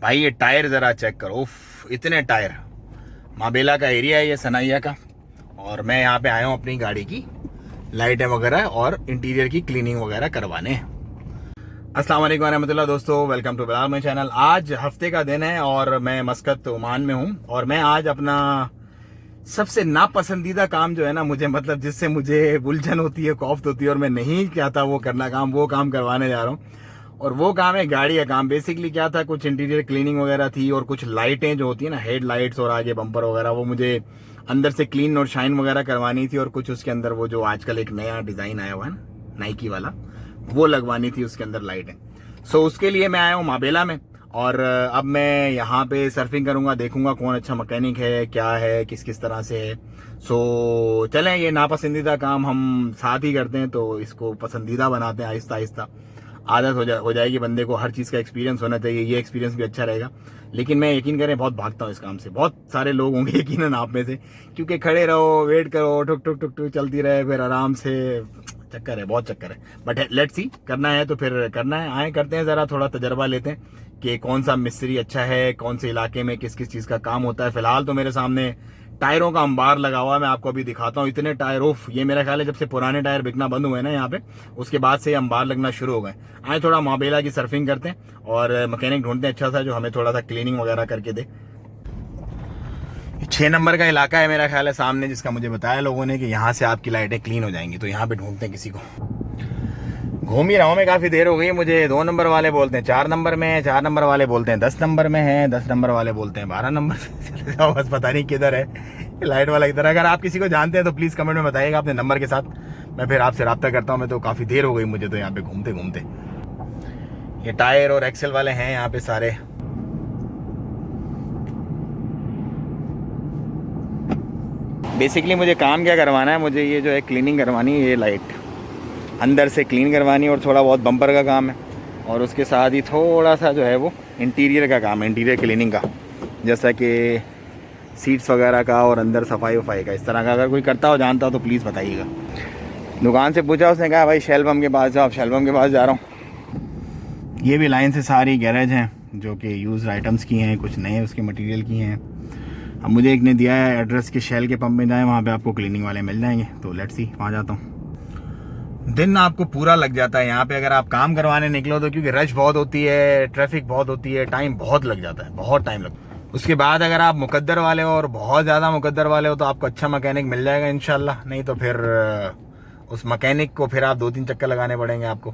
भाई ये टायर ज़रा चेक करो, उफ इतने टायर। माबेला का एरिया है ये, सनाइया का। और मैं यहाँ पे आया हूँ अपनी गाड़ी की लाइटें वगैरह और इंटीरियर की क्लीनिंग वगैरह करवाने। अस्सलाम वालेकुम रहमतुल्लाह दोस्तों, welcome to Bilal my channel. आज हफ्ते का दिन है और मैं मस्कत ओमान में हूँ। और मैं आज अपना सबसे नापसंदीदा काम जो है ना, मुझे मतलब जिससे मुझे उलझन होती है, खौफ होती है और मैं नहीं चाहता वो करना काम, वो काम करवाने जा रहा हूँ। और वो काम है गाड़ी का काम। बेसिकली क्या था, कुछ इंटीरियर क्लीनिंग वगैरह थी और कुछ लाइटें जो होती है ना, हेड लाइट्स और आगे बम्पर वगैरह, वो मुझे अंदर से क्लीन और शाइन वगैरह करवानी थी। और कुछ उसके अंदर वो जो आजकल एक नया डिज़ाइन आया हुआ है ना, नाइकी वाला, वो लगवानी थी उसके अंदर लाइटें। सो उसके लिए मैं आया हूँ माबेला में। और अब मैं यहाँ पे सर्फिंग करूँगा, देखूंगा कौन अच्छा मैकेनिक है, क्या है, किस किस तरह से है। सो चलें, ये नापसंदीदा काम हम साथ ही करते हैं तो इसको पसंदीदा बनाते हैं आहिस्ता आहिस्ता। आदत हो जाएगी बंदे को, हर चीज़ का एक्सपीरियंस होना चाहिए, ये एक्सपीरियंस भी अच्छा रहेगा। लेकिन मैं यकीन करें बहुत भागता हूँ इस काम से। बहुत सारे लोग होंगे यकीनन आप में से, क्योंकि खड़े रहो, वेट करो, ठुक ठुक ठुक ठुक चलती रहे, फिर आराम से चक्कर है, बहुत चक्कर है। बट लेट्स सी, करना है तो फिर करना है। आए करते हैं, ज़रा थोड़ा तजर्बा लेते हैं कि कौन सा मिस्त्री अच्छा है, कौन से इलाके में किस किस चीज़ का काम होता है। फिलहाल तो मेरे सामने टायरों का अंबार लगा हुआ है, मैं आपको अभी दिखाता हूँ। इतने टायर, उफ, ये मेरा ख्याल है जब से पुराने टायर बिकना बंद हुए ना यहाँ पे, उसके बाद से अंबार लगना शुरू हो गए। आए थोड़ा माबेला की सर्फिंग करते हैं और मैकेनिक ढूंढते हैं अच्छा सा, जो हमें थोड़ा सा क्लीनिंग वगैरह करके दे। 6 नंबर का इलाका है मेरा ख्याल है सामने, जिसका मुझे बताया लोगों ने कि यहाँ से आपकी लाइटें क्लीन हो जाएंगी। तो यहाँ पे ढूंढते हैं किसी को। घूम ही रहा हूँ मैं, काफ़ी देर हो गई मुझे। 2 नंबर वाले बोलते हैं 4 नंबर में है, 4 नंबर वाले बोलते हैं 10 नंबर में है, 10 नंबर वाले बोलते हैं 12 नंबर चले जाओ, बस पता नहीं किधर है लाइट वाला इधर। अगर आप किसी को जानते हैं तो प्लीज़ कमेंट में बताइएगा अपने नंबर के साथ, मैं फिर आपसे रब्ता करता हूँ। मैं तो काफ़ी देर हो गई मुझे तो यहाँ पे घूमते घूमते। ये टायर और एक्सेल वाले हैं यहाँ पे सारे। बेसिकली मुझे काम क्या करवाना है, मुझे ये जो है क्लीनिंग करवानी है, ये लाइट अंदर से क्लीन करवानी है और थोड़ा बहुत बम्पर का काम है। और उसके साथ ही थोड़ा सा जो है वो इंटीरियर का काम है, इंटीरियर क्लीनिंग का, जैसा कि सीट्स वगैरह का और अंदर सफाई वफाई का, इस तरह का। अगर कोई करता हो, जानता हो तो प्लीज़ बताइएगा। दुकान से पूछा, उसने कहा भाई शेलबम के पास जाओ। आप शेलबम के पास जा रहा हूँ। ये भी लाइन से सारी गैरेज हैं जो कि यूज़ आइटम्स की हैं, कुछ नए उसके मटेरियल की हैं। अब मुझे एक ने दिया है एड्रेस कि शेल के पंप में जाएं, वहाँ पे आपको क्लीनिंग वाले मिल जाएंगे। तो लेट्स सी, वहाँ जाता हूँ। दिन आपको पूरा लग जाता है यहाँ पे अगर आप काम करवाने निकलो तो, क्योंकि रश बहुत होती है, ट्रैफिक बहुत होती है, टाइम बहुत लग जाता है, बहुत टाइम लगता है। उसके बाद अगर आप मुकद्दर वाले हो और बहुत ज़्यादा मुकद्दर वाले हो तो आपको अच्छा मैकेनिक मिल जाएगा इंशाल्लाह। नहीं तो फिर उस मैकेनिक को फिर आप 2-3 चक्कर लगाने पड़ेंगे आपको।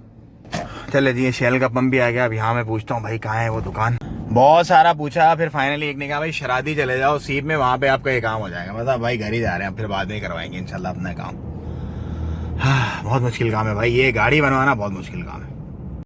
चले जी, शेल का पंप भी आ गया। अब यहाँ मैं पूछता हूँ भाई कहाँ है वो दुकान। बहुत सारा पूछा, फिर फाइनली एक ने कहा भाई शरादी चले जाओ सीप में, वहाँ पे आपका ये काम हो जाएगा। मतलब भाई घर ही जा रहे हैं, फिर बाद में करवाएंगे इंशाल्लाह अपना काम। हाँ, बहुत मुश्किल काम है भाई, ये गाड़ी बनवाना बहुत मुश्किल काम है।